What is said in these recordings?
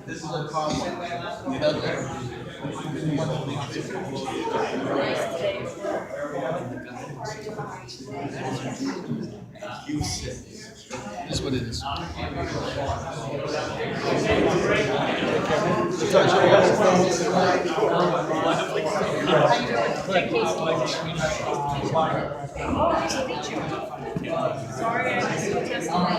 This is a common. This is what it is. Sorry, I missed your testimony.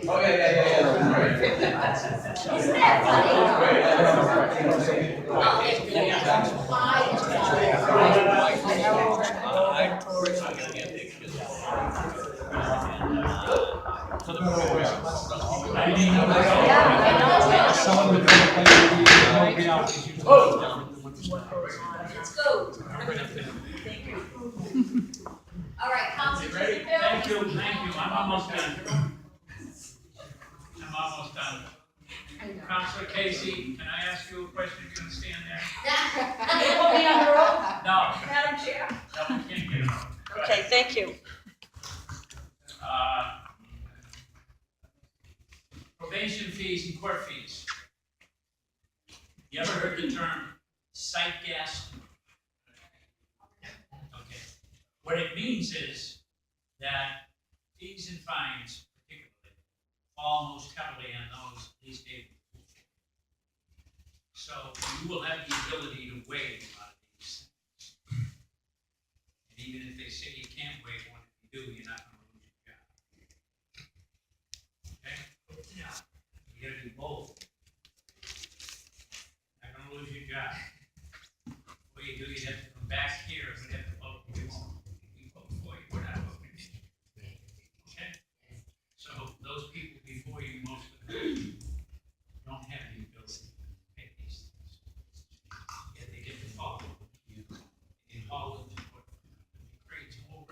Oh, yeah. Isn't that Someone would come and play Let's go. Thank you. All right, Council. Thank you. I'm almost done. Councilor Casey, can I ask you a question? You can stand there. You put me on the road? No. Madam Chair. No, we can't get it on. Okay, thank you. Probation fees and court fees. You ever heard the term sight gas? Okay. What it means is that fees and fines, particularly, fall most heavily on these neighborhoods. So you will have the ability to waive a lot of these things. And even if they say you can't waive one, if you do, you're not going to lose your job. Okay? You gotta do both. Not gonna lose your job. What you do, you have to come back here and we have to vote. We vote for you. We're not voting. Okay? So those people before you, most of them, don't have the ability to make these things. Yet they get to follow. They follow into what creates more.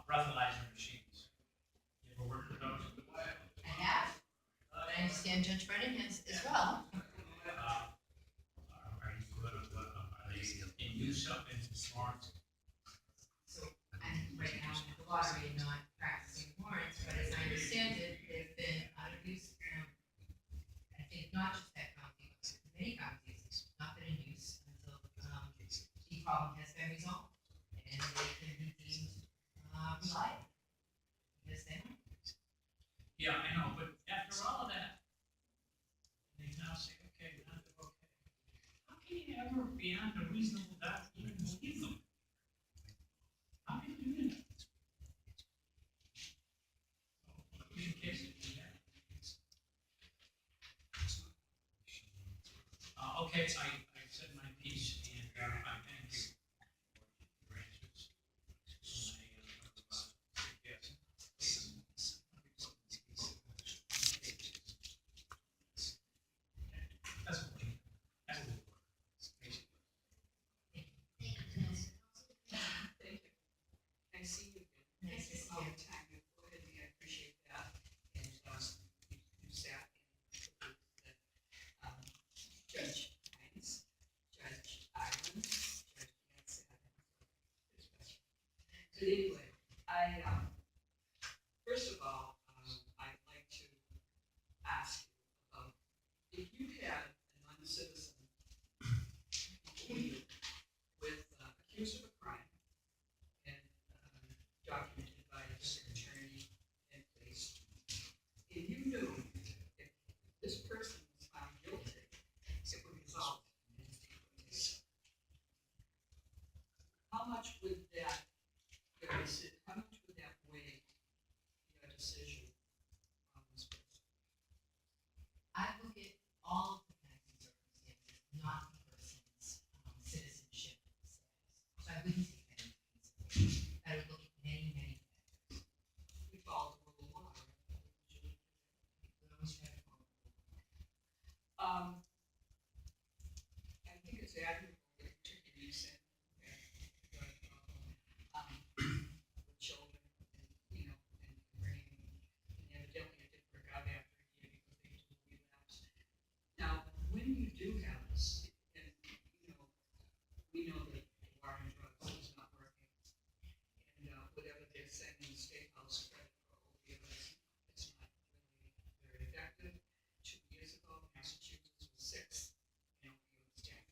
breathalyzer machines. You ever worked with those? I have, but I understand Judge Brennan has as well. Are you good or what? Are they in use up in smart? So I'm right now in the lottery, not practicing warrants, but as I understand it, they've been out of use. I think not just that county, but many counties, not been in use until the problem has been resolved and they can be deemed reliable. Because they are. Yeah, I know, but after all of that, they now say, okay, now they're okay. How can you ever, beyond a reasonable doubt, even believe them? How can you do that? In case it did that. Okay, I said my piece, and I thank you for your answers. That's what we, that's what we work. Thank you. I see you again. Nice to see All you. the time. You put in me, I appreciate that. And, you sat in Judge Hines, Judge Ireland, Judge Hanson. But anyway, first of all, I'd like to ask you about if you had a non-citizen before you with accused of a crime and documented by a district attorney and police, if you knew if this person was found guilty, it would result in his deportation. How much would that weigh your decision on this person? I look at all of the facts and circumstances, not the person's citizenship status. So I wouldn't take that into consideration. I would look at many, many factors. We follow the rule of law, right? We always try to follow the law. I think it's admirable that you took your use in with children and, and bringing, and evidently it didn't work out after a year because they do relapse. Now, when you do have this, and, we know that the war on drugs is not working. And whatever they're saying in the State House credit for opioids, it's not really very effective. 2 years ago, Massachusetts was sixth in opioid death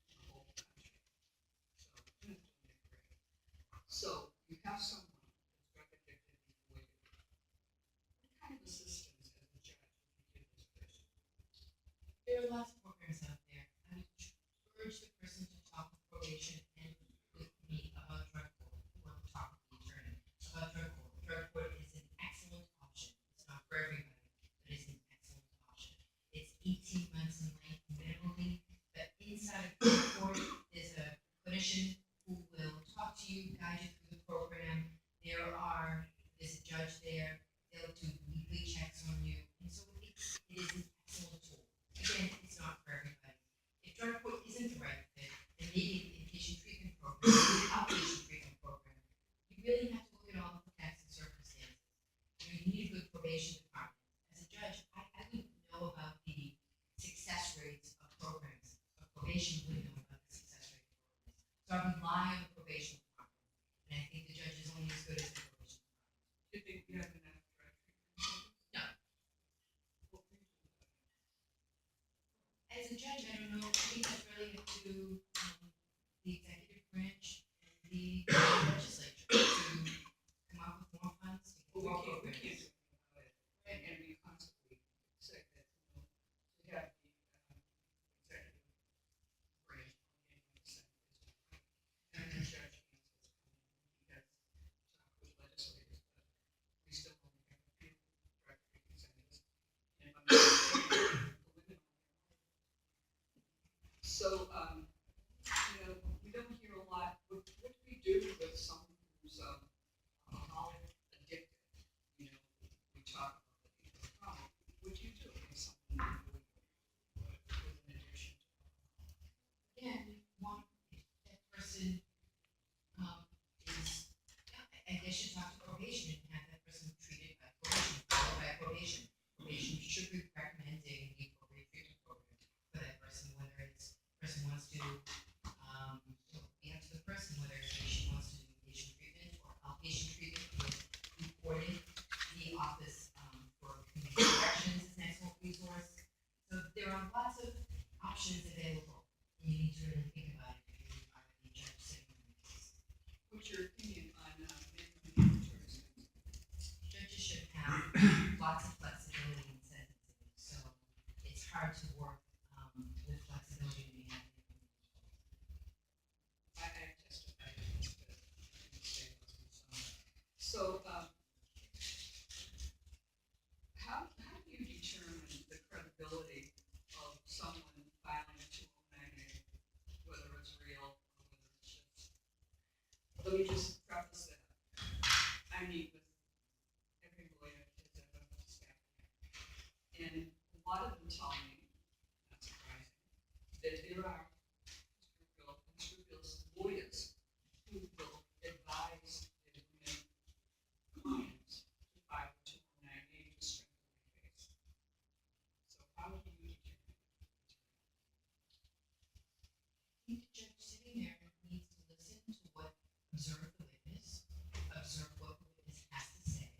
in the whole country. So, we're not doing it great. So, you have someone who's drug addicted before you. What kind of assistance as a judge would you give this person? There are lots of programs out there. I would urge the person to talk with probation and with me about drug court, or talk with the attorney about drug court. Drug court is an excellent option. It's not for everybody, but it's an excellent option. It's 18 months in length minimally, but inside of drug court is a clinician who will talk to you, guide you through the program. There's a judge there. They'll do weekly checks on you, and so it is an excellent tool. Again, it's not for everybody. If drug court isn't the right fit, then maybe an inpatient treatment program, an outpatient treatment program. You really have to look at all the facts and circumstances. You need a good probation department. As a judge, I wouldn't know about the success rates of programs. A probation wouldn't know about the success rate of programs. So I rely on the probation department, and I think the judge is only as good as the probation department. Do you think we have enough drug treatment programs? No. What can you do about it? As a judge, I don't know, I think that's really up to the executive branch and the legislature to come up with more funds to get Well, more we can't programs. do anything about it. And we constantly say that, to have the executive branch on the Senate is not right. And then Judge Hanson is coming, he has talked with legislators, but we still only have a few drug treatment centers. And if I'm not mistaken, the women only have one. So, we don't hear a lot. What do we do with someone who's alcoholic addicted? We talk about the people of God. What do you do with someone with an addiction to alcohol? Again, one, if that person is, I guess you talk to be up to the person whether she wants to do inpatient treatment or outpatient treatment with reporting. The office for community corrections is an excellent resource. So there are lots of options available, and you need to really think about it if you are the judge sitting on the case. What's your opinion on mandatory sentencing? Judges should have lots of flexibility in sentencing, so it's hard to work with flexibility when you have different rules. I testified against the state hospital. So, how do you determine the credibility of someone filing a 209A, whether it's real or whether it's just? Let me just preface that. I meet with every lawyer that's ever staff here. And a lot of them tell me, not surprising, that there are unscrupulous lawyers who will advise their women clients to file a 209A to strengthen their case. So how do you determine? I think the judge sitting there needs to listen to what, observe the witness, observe what the witness has to say.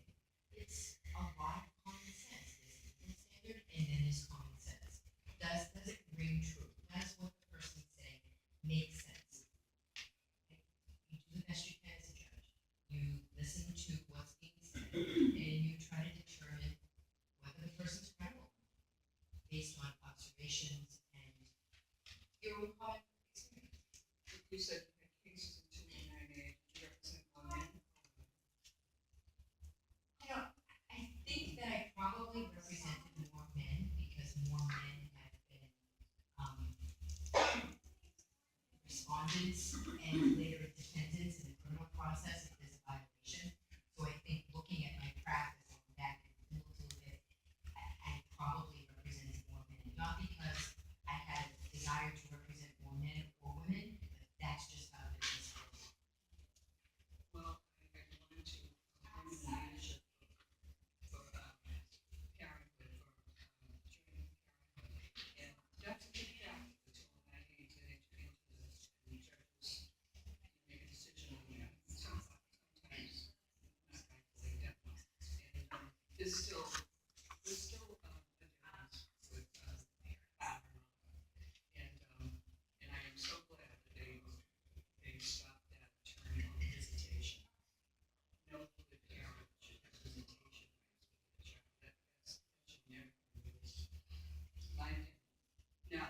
It's a lot of common sense. There's legal standard and then there's common sense. Does it ring true? Does what the person's saying make sense? You do the best you can as a judge. You listen to what's being said and you try to determine whether the person's credible based on observations and your own experience. You said you had cases in 209A, did you represent more men? I think that I probably represented more men because more men have been respondents and later defendants in the criminal process if there's a violation. So I think looking at my practice on back a little bit, I probably represented more men, not because I had a desire to represent more men or women, but that's just how business goes. Well, I wanted to bring the leadership of parenthood or junior parenthood. And that's a big challenge, the 209A to enter into this. And judges make a decision on that. Sometimes not thankfully that one. And there's still a difference with father and mother. And I am so glad that they stopped that turn on visitation. No good parent should have visitation rights with their child. That should never be released. My opinion. Now,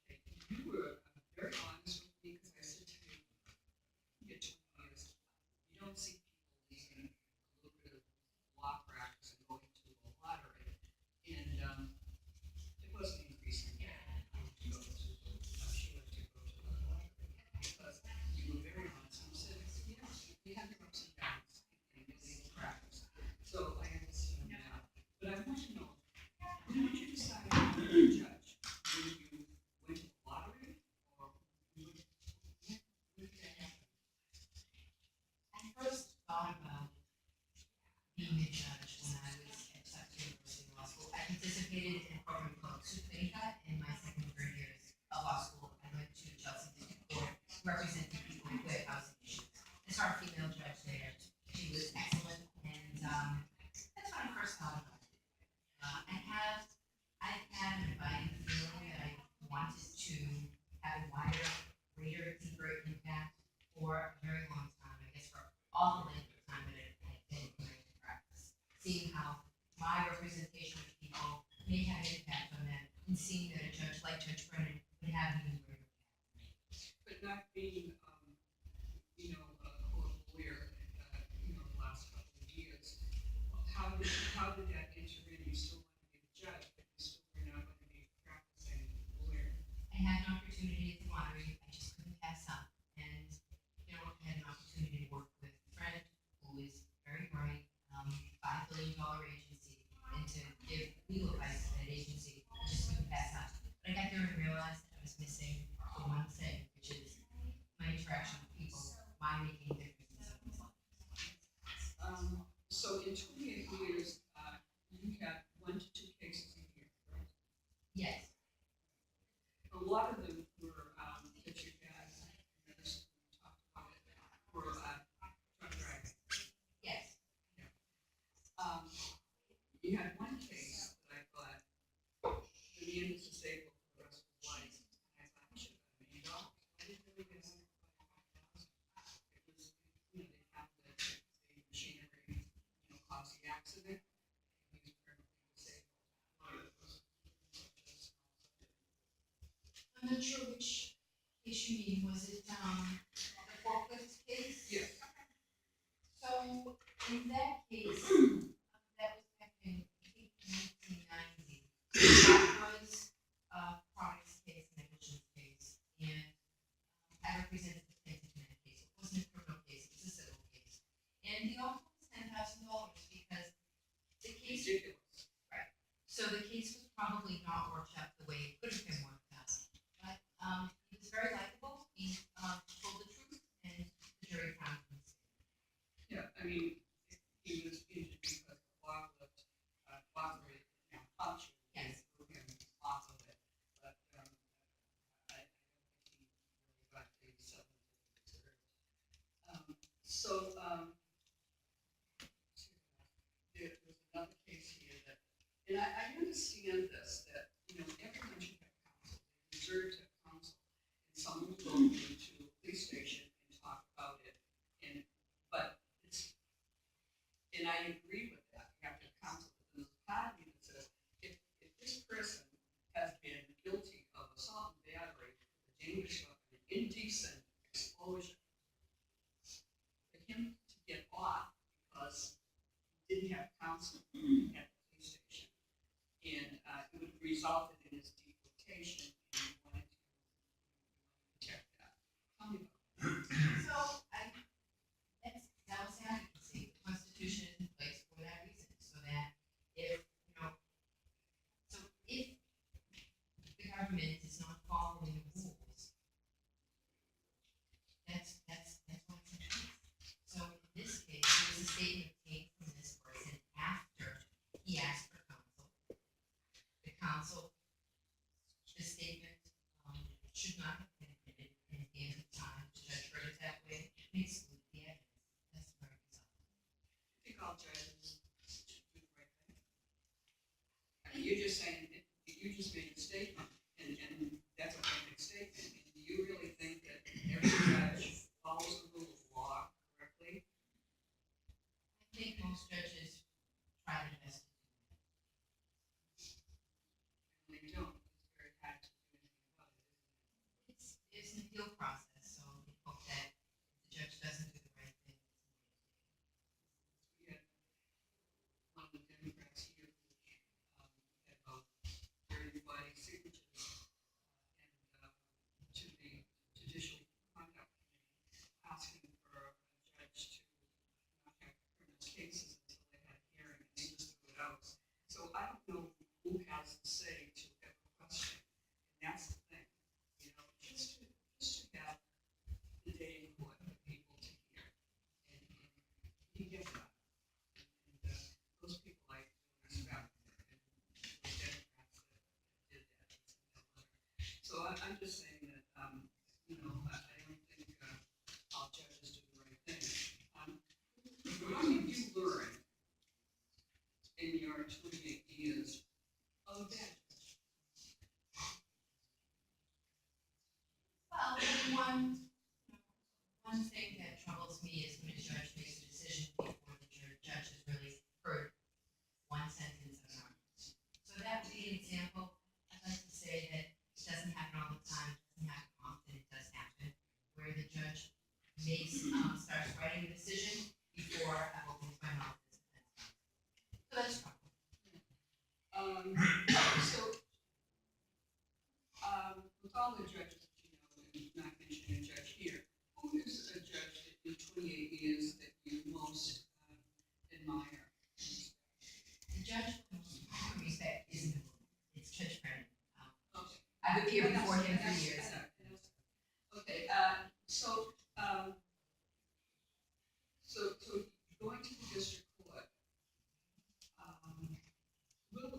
okay, you were very honest with me because I said to you, you get 20 years to life. You don't see people leaving a lucrative law practice and going to a lottery. And it wasn't increasing yet. I'm sure to go to the lottery because you were very honest. You said, yes, we have your ups and downs in the legal practice. So I understand that. But I want to know, did you decide to be a judge when you went to the lottery or when did that happen? I first thought about being a judge when I was at Tufts University Law School. I participated in a program called Superita in my second and third years of law school. I went to Chelsea District Court representing people who had housing issues. I saw a female judge there. She was excellent, and that's when I first thought about it. I've had an abiding feeling that I wanted to have a wider, greater, deeper impact for a very long time. I guess for all the length of time that I had been in my practice, seeing how my representation of people may have an impact on them, and seeing that a judge like Judge Brennan would have an even greater impact. But not being, a court lawyer, the last couple of years, how did that enter in? You still want to be a judge, but you still were not going to be a practicing lawyer. I had an opportunity at the lottery, I just couldn't pass up, and, I had an opportunity to work with a friend who is very bright, $5 billion agency, and to give legal advice to that agency, I just couldn't pass up. But I got there and realized that I was missing the one thing, which is my interaction with people, my making a difference in someone's life. So in 28 years, you had 1 to 2 cases a year, right? Yes. A lot lot of them were, that you had, we talked about it, were, truck driving. Yes. You had one case that I thought, the man was disabled for the rest of his life, and I thought, he should have $1 million. I didn't really get $125,000. It was, they found that the machinery, caused the accident, and he was permanently disabled. I'm not sure which case you mean, was it, the forklift case? Yes. So, in that case, that was back in, I think, 1990. That was a products case, negligence case, and I represented the plaintiff in that case. It wasn't a criminal case, it was a civil case. And the offer was $10,000 because the case, Ridiculous. so the case was probably not worked out the way it could have been worked out. But, he was very likable, he, told the truth, and the jury found him. Yeah, I mean, he was injured because the forklift, operated, punched him and Yes. threw him off of it. But, I don't think he really got the settlement that he deserved. There was another case here that, and I understand this, that, everyone should have counsel, they deserve to have counsel. And someone will go into a police station and talk about it, but and I agree with that, you have to have counsel, but there's a part of me that says, if this person has been guilty of assault and battery, a dangerous weapon, indecent exposure, for him to get off because he didn't have counsel at the police station, and it would have resulted in his deportation, and you wanted to protect that. Tell me about that. So, that was advocacy. The Constitution is in place for that reason, so that if, so if the government is not following the rules, that's why it's in place. So in this case, there was a statement obtained from this person after he asked for counsel. The statement, should not have been admitted, and at the end of the time, the judge heard it that way, and excluded the evidence. That's where it was. I think all judges should do the right thing. I mean, you're just saying, you just made a statement, and that's a perfect statement. And do you really think that every judge follows the rule of law correctly? I think most judges try their best to do that. And they don't. It's very hard to do anything about it, isn't it? It's an appeal process, so we hope that the judge doesn't do the right thing. We had one of the Democrats here who had about 30, 40 signatures and to the Judicial Conduct Committee asking for a judge to not have criminal cases until they had a hearing, and they just threw it out. So I don't know who has to say to every question, and that's the thing, just to have the day in court for people to hear, and he gets that. And those people I respect, and the Democrats that did that, so I'm just saying that, I don't think all judges do the right thing. What have you learned in your 28 years of that? Well, one thing that troubles me is when a judge makes a decision before the judge has really heard one sentence of an argument. So that would be an example. I'd like to say that it doesn't happen all the time, it doesn't happen often, it does happen, where the judge starts writing a decision before I've opened my mouth as a defense counsel. So that's trouble. With all the judges, and not mentioning a judge here, who is a judge that in 28 years that you most admire? The judge who respect isn't a woman, it's Judge Brennan. Okay. I've appeared before him for years. Okay, so going to the district court, will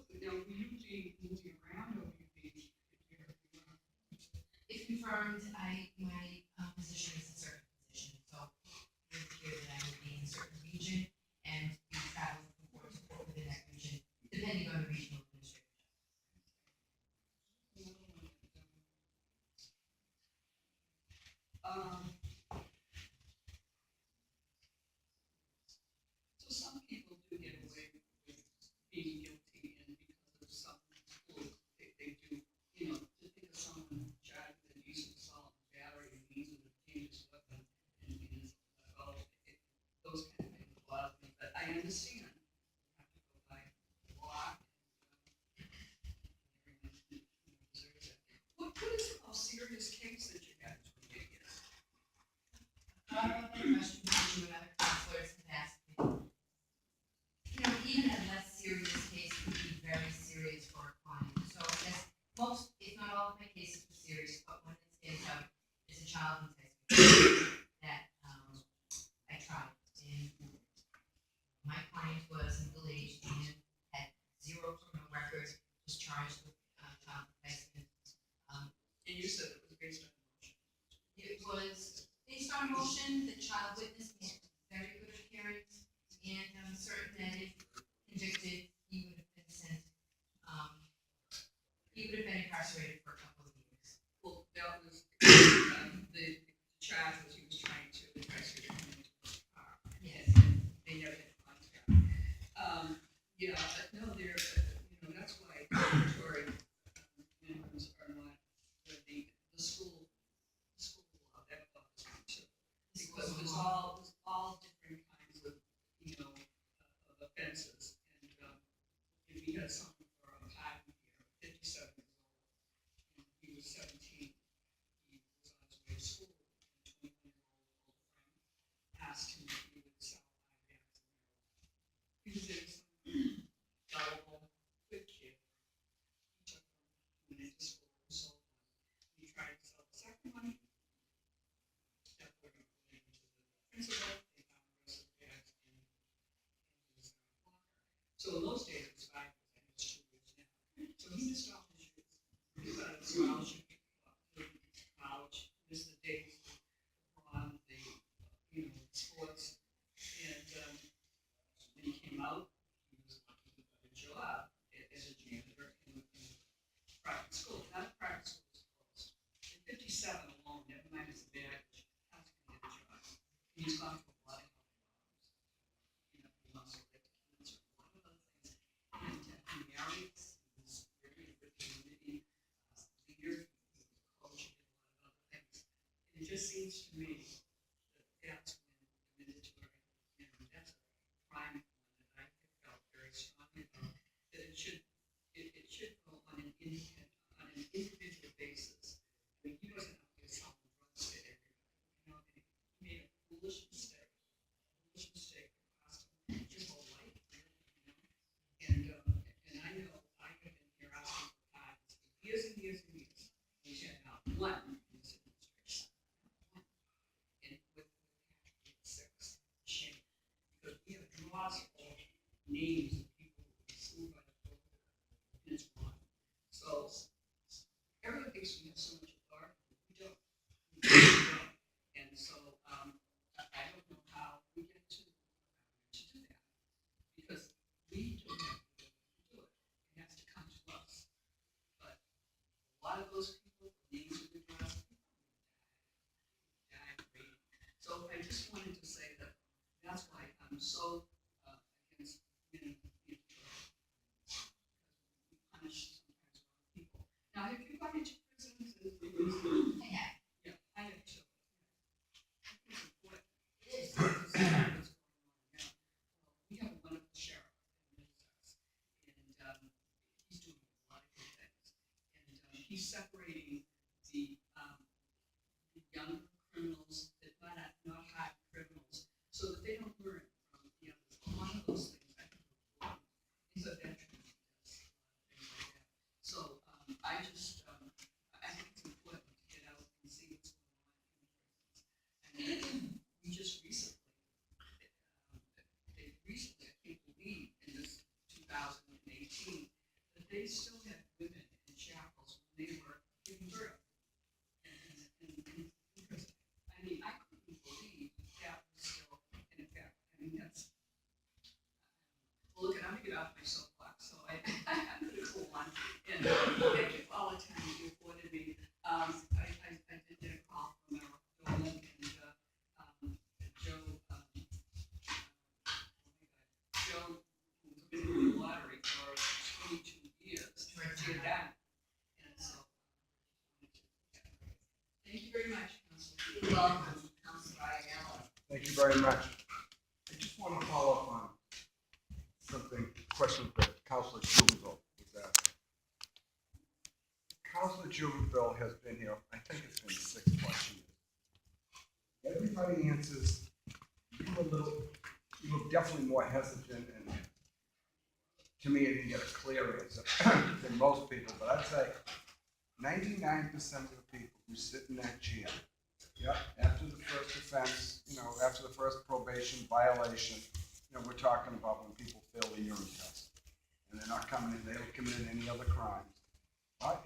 you be moving around, or will you be, if you're confirmed, my position is a certain position, so it would appear that I would be in a certain region and be traveling from port to port within that region, depending on the regional administrator. So some people do get away with being guilty, and because of some school, they do, you know, to think of someone charged with use of assault and battery and use of a dangerous weapon, and those kind of things bother me, but I understand. You have to go by law, and everyone deserves it. What is the most serious case that you had to make? Thought about that question because you and other counselors have asked me. You know, even a less serious case could be very serious for a client. So as most, if not all of my cases were serious, but one that stands out is a child who's that I tried. And my client was middle-aged and had 0 criminal records, was charged with child enticement. And you said it was based on emotion. It was based on motion, the child witness made very good appearance, and I'm certain that if convicted, he would have been sent, he would have been incarcerated for a couple of years. Well, that was, the charge was he was trying to entice her to come into his car. Yes. And they never had contact. Yeah, no, they're, you know, that's why mandatory minimums are not, the school law, that bothers me too. Because there's all different kinds of, you know, of offenses. And if he had something for a patent here, 57 years old, and he was 17, he was on his way to school, and a 21-year-old old friend asked him if he would sell 5 bags of marijuana. He was innocent, gullible, good kid. He took them, went into school, and sold them. He tried to sell the second one. That wasn't related to the principal. They found the rest of the bags in his locker. So in those days, it was 5 years, I think it's 2 years now. So he missed all his years. He got a scholarship, college, missed the days on the, you know, sports. And when he came out, he was lucky he got a job as a janitor in private school. Now the private school is closed. At 57 alone, never mind his baggage, how's he gonna get a job? And he's gone through a lot of health problems. You know, he lost weight to cancer, a lot of other things. And he married, he was very good community leader, he was a coach, he did a lot of other things. And it just seems to me that that's when the mandatory, you know, that's a prime one that I felt very strongly about, that it should go on an individual basis. I mean, he wasn't out there selling drugs to everybody, you know, and he made a foolish mistake that cost him his whole life, really, you know. And I know I have been here asking for pardons for years and years and years. He's had not one in this administration, not one. Thank you very much. I just want to follow up on something, question that Councilor Jubinville was asking. Councilor Jubinville has been here, I think it's been 6+ years. Everybody answers, you were definitely more hesitant, and to me, I didn't get a clear answer than most people, but I'd say 99% of the people who sit in that chair, after the first offense, after the first probation violation, we're talking about when people fail the urine test, and they're not coming in, they don't commit any other crimes.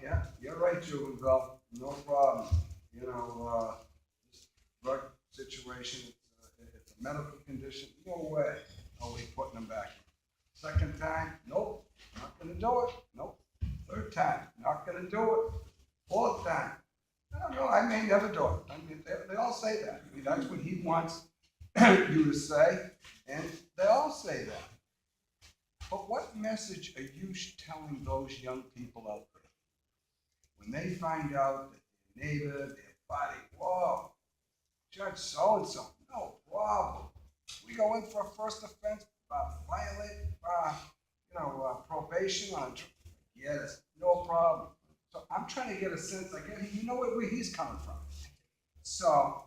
Yeah, you're right, Jubinville, no problem. This drug situation, it's a medical condition, no way are we putting them back. Second time, nope, not gonna do it, nope. Third time, not gonna do it. Fourth time, I don't know, I may never do it. I mean, they all say that. I mean, that's what he wants you to say, and they all say that. But what message are you telling those young people out there? When they find out that their neighbor, their buddy, whoa, Judge so-and-so, no problem. We go in for a first offense, violate, probation on, yes, no problem. So I'm trying to get a sense, where he's coming from. So,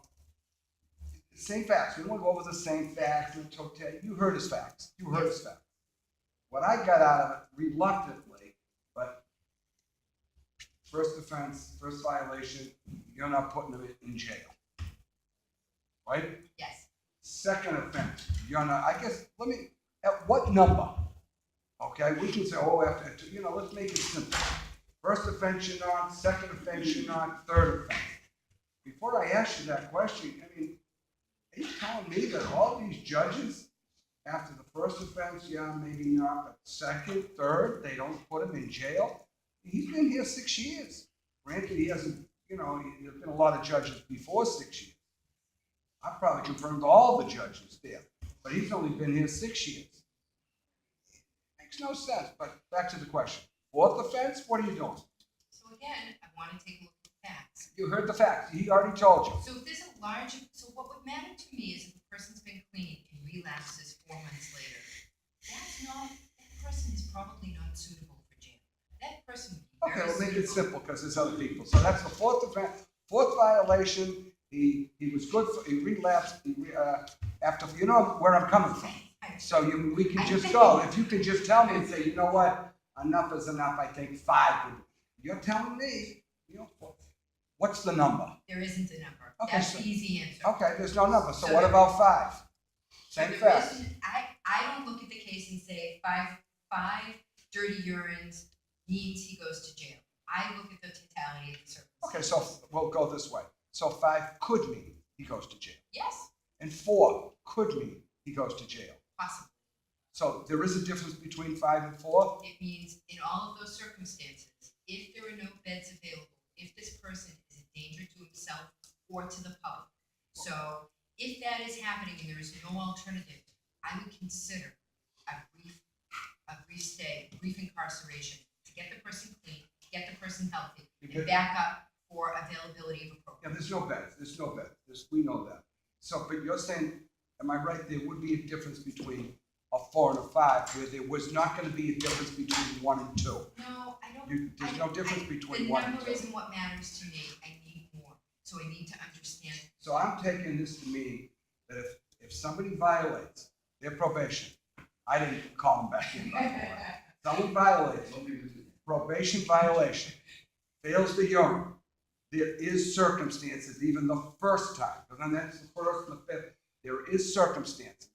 same facts, we won't go over the same facts, you heard his facts, What I got out of it, reluctantly, but first offense, first violation, you're not putting him in jail. Right? Yes. Second offense, you're not, at what number? Okay, we can say, let's make it simple. First offense you're not, second offense you're not, third offense. Before I ask you that question, are you telling me that all these judges, after the first offense, maybe not, but second, third, they don't put him in jail? He's been here 6 years. Granted, he hasn't, there's been a lot of judges before 6 years. I've probably confirmed all the judges there, but he's only been here 6 years. Makes no sense, but back to the question. Fourth offense, what are you doing? So again, I want to take a look at the facts. You heard the facts. He already told you. So if there's so what would matter to me is if the person's been clean and relapses 4 months later, that person is probably not suitable for jail. That person would be very Okay, we'll make it suitable. simple because there's other people. So that's the fourth offense, fourth violation. He was good for, he relapsed, after, where I'm coming from. So we can just go. If you can just tell me and say, you know what, enough is enough, I think 5 would. You're telling me, what's the number? There isn't a number. Okay, That's the easy answer. Okay, there's no number. So So what there- about 5? Same There fact. isn't- I don't look at the case and say five dirty urines means he goes to jail. I look at the totality of the circumstances. Okay, so we'll go this way. So 5 could mean he goes to jail. Yes, And 4 could mean he goes to jail. possibly. So there is a difference between 5 and 4? It means in all of those circumstances, if there are no beds available, if this person is a danger to himself or to the public. So if that is happening and there is no alternative, I would consider a brief stay, brief incarceration to get the person clean, get the person healthy, and back up for availability of appropriate. Yeah, there's no beds. We know that. So, but you're saying, am I right, there would be a difference between a 4 and a 5, where there was not going to be a difference between 1 and 2? No, I don't. There's no difference between 1 and 2. The number isn't what matters to me. I need more. So I need to understand. So I'm taking this to mean that if somebody violates their probation, I didn't call them back in, by the way. Someone violates probation violation, fails the urine, there is circumstances, even the first time, because then that's the first and the fifth, there is circumstances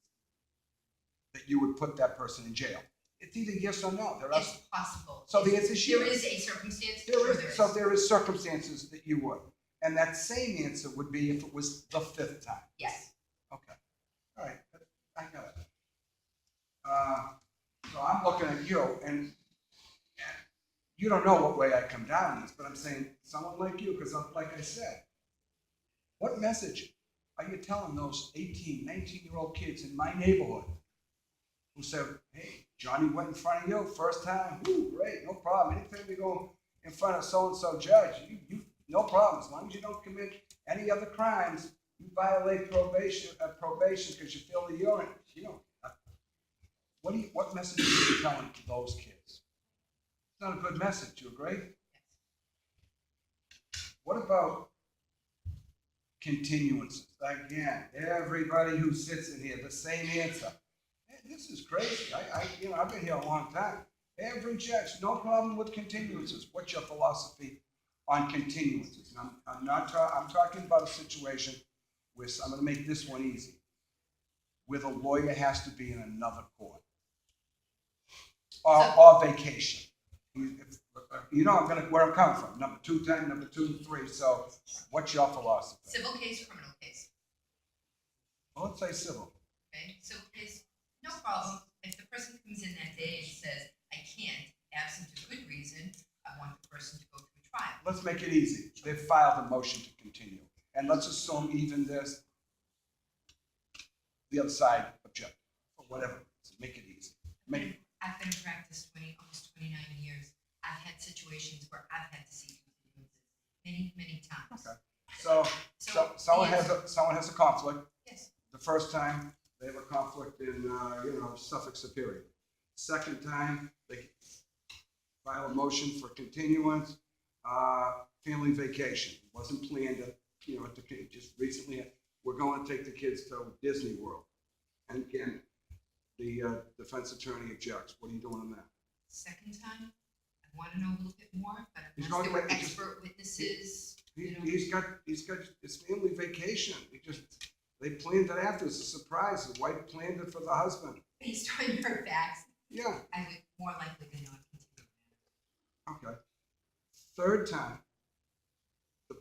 that you would put that person in jail. It's either yes or no. There are, It's possible. so the answer is There yes. is a circumstance. There Sure, is, so there is circumstances that you would. And that same answer would be if it was the 5th time. Yes. Okay. All right. I got it. So I'm looking at you, and you don't know what way I come down on this, but I'm saying someone like you, because like I said, what message are you telling those 18, 19-year-old kids in my neighborhood who said, hey, Johnny went in front of you first time, woo, great, no problem. Anytime we go in front of so-and-so judge, you no problem. As long as you don't commit any other crimes, violate probation because you feel the urine. You know, what message are you telling to those kids? It's not a good message, you agree? What about continuances? Again, everybody who sits in here, the same answer. Hey, this is crazy. I've been here a long time. Every judge, no problem with continuances. What's your philosophy on continuances? And I'm talking about a situation where I'm going to make this one easy, where the lawyer has to be in another court or vacation. You know where I'm coming from. Number 2, number 2 and 3. So, what's your philosophy? Civil case, criminal case. Well, let's say civil. Okay, civil case, no problem. If the person comes in that day and says, I can't, absent a good reason, I want the person to go through trial. Let's make it easy. They filed a motion to continue, and let's assume even this, the other side object, or whatever. So make it easy. I've been in practice almost 29 years. I've had situations where I've had to see continuances many times. Okay. So someone has a conflict. Yes. The first time they have a conflict in Suffolk Superior. Second time they file a motion for continuance, family vacation. It wasn't planned just recently. We're going to take the kids to Disney World, and again, the defense attorney objects. What are you doing on that? Second time, I want to know a little bit more, but He's unless going there were to- expert witnesses, He's got his family vacation. They planned it after. It's a surprise. The wife planned it for the husband. based on your facts, Yeah. I would more likely than not continue. Okay. Third time, the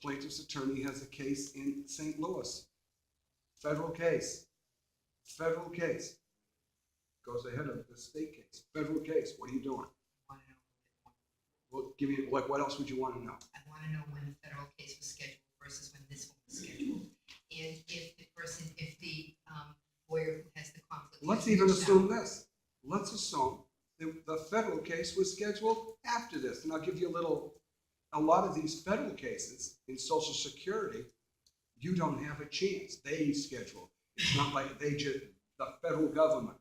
plaintiff's attorney has a case in St. Louis. Federal case. Goes ahead of the state case. Federal case. What are you doing? I want to know a little bit more. Well, give me, what else would you want to know? I want to know when the federal case was scheduled versus when this one was scheduled. And if the lawyer who has the conflict. Let's has even reached assume out. this. Let's assume the federal case was scheduled after this. And I'll give you a lot of these federal cases in Social Security, you don't have a chance. They schedule. It's not like the federal government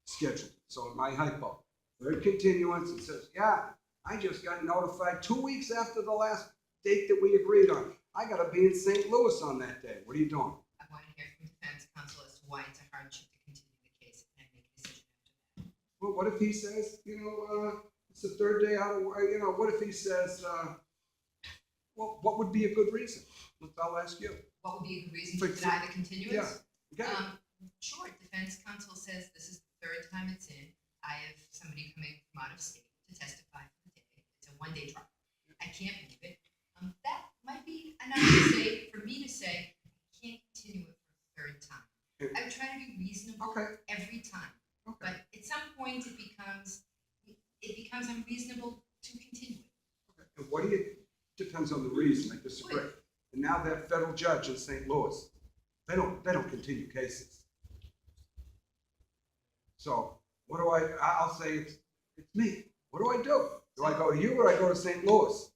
scheduled. So in my hypo, third continuance, it says, yeah, I just got notified 2 weeks after the last date that we agreed on. I got to be in St. Louis on that day. What are you doing? I want to hear from defense counsel as to why it's a hardship to continue the case and make a decision after that. Well, what if he says, it's the third day out of, what if he says, well, what would be a good reason? I'll ask you. What would be a good reason to deny the continuance? Okay. Sure, defense counsel says this is the third time it's in. I have somebody coming from out of state to testify for the day. It's a one-day trial. I can't believe it. That might be enough for me to say, I can't continue it for the third time. I would try to be reasonable every time. Okay. But at some point it becomes unreasonable to continue it. And depends on the reason, I disagree. And now that federal judge in St. Louis, they don't continue cases. So I'll say it's me. What do I do? Do I go to you or I go to St. Louis?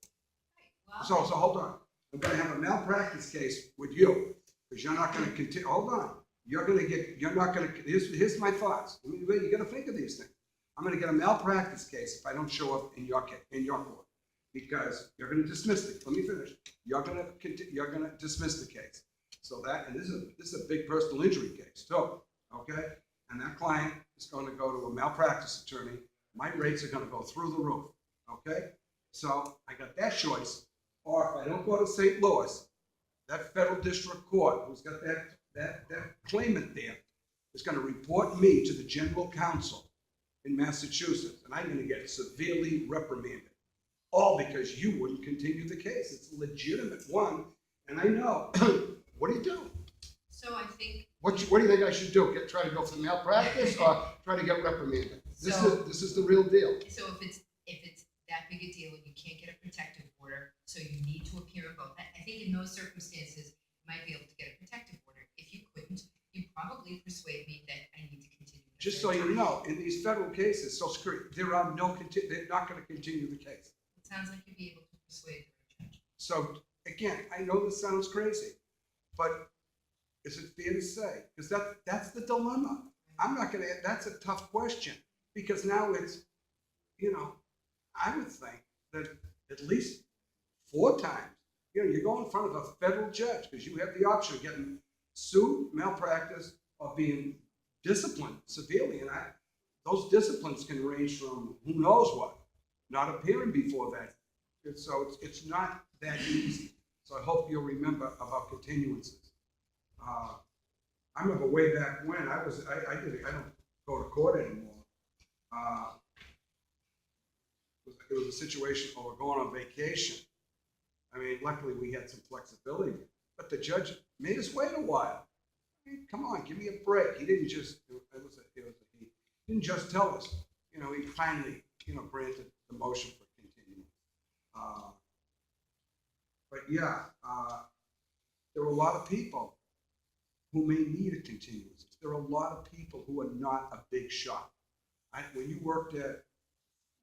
So hold on. I'm gonna have a malpractice case with you, because you're not gonna continue, hold on. Here's my thoughts. You gotta think of these things. I'm gonna get a malpractice case if I don't show up in your court, because you're gonna dismiss it. Let me finish. You're gonna dismiss the case. So this is a big personal injury case too, okay? And that client is gonna go to a malpractice attorney. My rates are gonna go through the roof, okay? So I got that choice. Or if I don't go to St. Louis, that federal district court who's got that claimant there is going to report me to the general counsel in Massachusetts, and I'm going to get severely reprimanded. All because you wouldn't continue the case. It's a legitimate one, and I know. What do you do? So I think. What do you think I should do? Try to go for malpractice or try to get reprimanded? This is the real deal. So if it's that big a deal and you can't get a protective order, so you need to appear in both. I think in those circumstances, you might be able to get a protective order. If you couldn't, you'd probably persuade me that I need to continue. Just so you know, in these federal cases, Social Security, they're not going to continue the case. It sounds like you'd be able to persuade the judge. So again, I know this sounds crazy, but is it fair to say? Because that's the dilemma. I'm not gonna, that's a tough question, because now it's, you know, I would think that at least 4 times, you know, you go in front of a federal judge, because you have the option of getting sued, malpractice, or being disciplined severely, and those disciplines can range from who knows what, not appearing before that. And so it's not that easy. So I hope you'll remember about continuances. I remember way back when I don't go to court anymore. It was a situation where we're going on vacation. I mean, luckily we had some flexibility, but the judge made us wait a while. I mean, come on, give me a break. He didn't just, he didn't just tell us, you know, he finally, you know, granted the motion for continuance. But yeah, there are a lot of people who may need a continuance. There are a lot of people who are not a big shot. When you worked at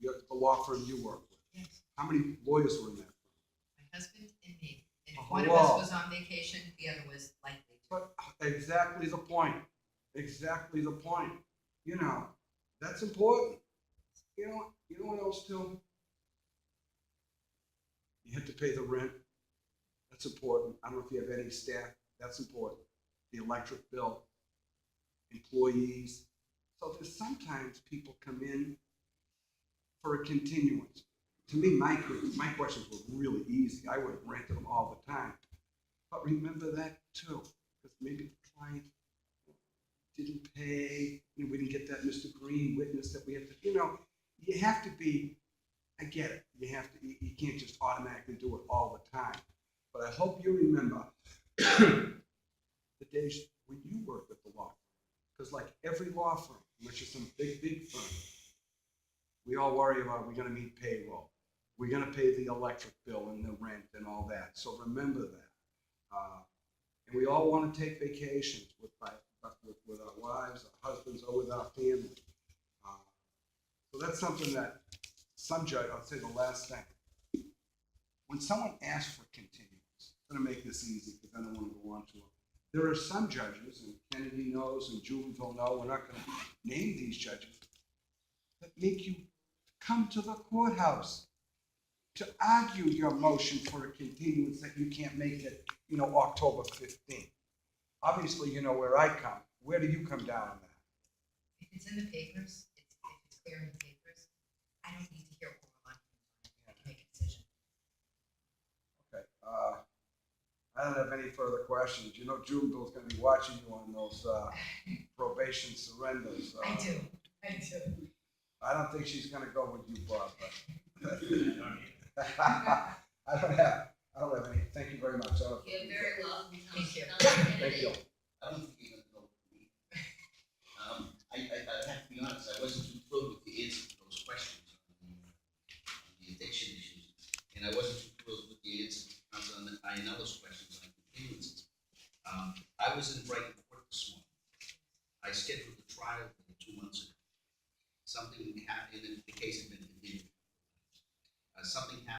the law firm you worked with, Yes. how many lawyers were in that firm? My husband and me. And if Oh, one of wow. us was on vacation, the other was likely to. But exactly the point. Exactly the point. You know, that's important. You know what else too? You have to pay the rent. That's important. I don't know if you have any staff. That's important. The electric bill, employees. So there's sometimes people come in for a continuance. To me, my questions were really easy. I would have granted them all the time. But remember that too, because maybe the client didn't pay, we didn't get that Mr. Green witness that we have to, you know, you have to be, I get it, you can't just automatically do it all the time. But I hope you remember the days when you worked at the law firm. Because like every law firm, which is some big firm, we all worry about, we're gonna meet payroll. We're gonna pay the electric bill and the rent and all that. So remember that. And we all wanna take vacations with our wives, our husbands, or with our family. So that's something that some judge, I'll say the last thing. When someone asks for continuance, I'm gonna make this easy because I don't wanna go on to it. There are some judges, and Kennedy knows, and Julie will know, we're not gonna name these judges, that make you come to the courthouse to argue your motion for a continuance that you can't make it, you know, October 15th. Obviously, you know where I come. Where do you come down on that? If it's in the papers, if it's clear in the papers, I don't need to hear oral arguments. I can make a decision. Okay. I don't have any further questions. You know, Junebill's gonna be watching you on those probation surrenders. I do. I don't think she's gonna go with you, Bob, but I don't have any. Thank you very much. You're very welcome. Thank you. Thank you. I don't think you're gonna go with me. I have to be honest, I wasn't too thrilled with the answer to those questions on the addiction issues. And I wasn't